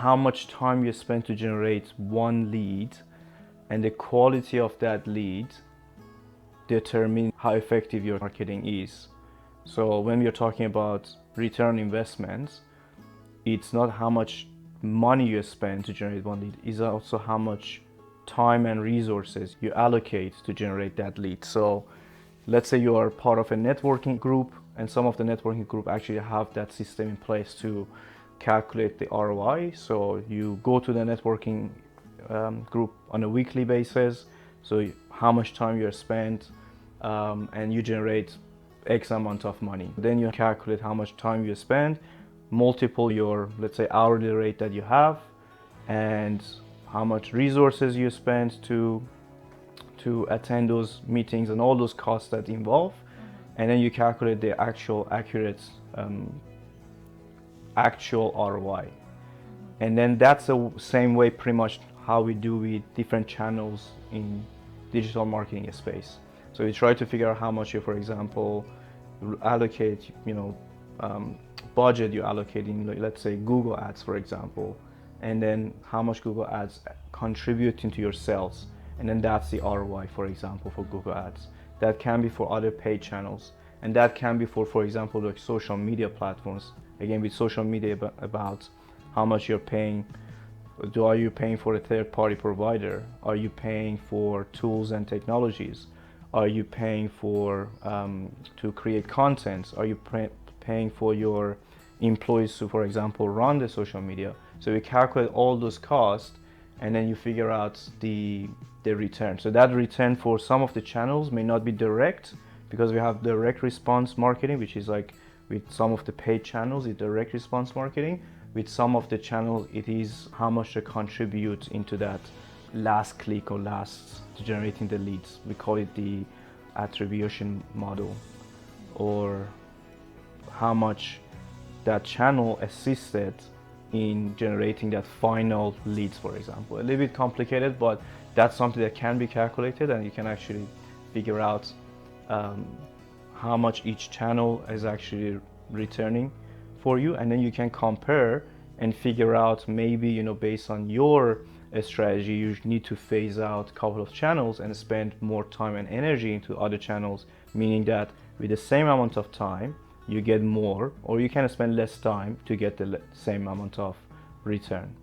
how much time you spend to generate one lead, and the quality of that lead determine how effective your marketing is. So when we're talking about return on investments, it's not how much money you spend to generate one lead, it's also how much time and resources you allocate to generate that lead. So let's say you are part of a networking group, and some of the networking group actually have that system in place to calculate the ROI. So you go to the networking group on a weekly basis, so how much time you spent, and you generate X amount of money. Then you calculate how much time you spend, multiple your, let's say, hourly rate that you have, and how much resources you spend to attend those meetings and all those costs that involve, and then you calculate the accurate actual ROI. And then that's the same way pretty much how we do with different channels in digital marketing space. So we try to figure out how much you, for example, allocate, budget you allocate in, let's say, Google Ads, for example, and then how much Google Ads contribute into your sales. And then that's the ROI, for example, for Google Ads. That can be for other paid channels. And that can be for example, like social media platforms. Again, with social media, about how much you're paying. Are you paying for a third-party provider? Are you paying for tools and technologies? Are you paying for to create content? Are you paying for your employees to, for example, run the social media? So we calculate all those costs, and then you figure out the return. So that return for some of the channels may not be direct, because we have direct response marketing, which is like with some of the paid channels, it's direct response marketing. With some of the channels, it is how much they contribute into that last click or last generating the leads. We call it the attribution model, or how much that channel assisted in generating that final leads, for example. A little bit complicated, but that's something that can be calculated, and you can actually figure out how much each channel is actually returning for you, and then you can compare and figure out, maybe, based on your strategy, you need to phase out a couple of channels and spend more time and energy into other channels, meaning that with the same amount of time you get more, or you can spend less time to get the same amount of return.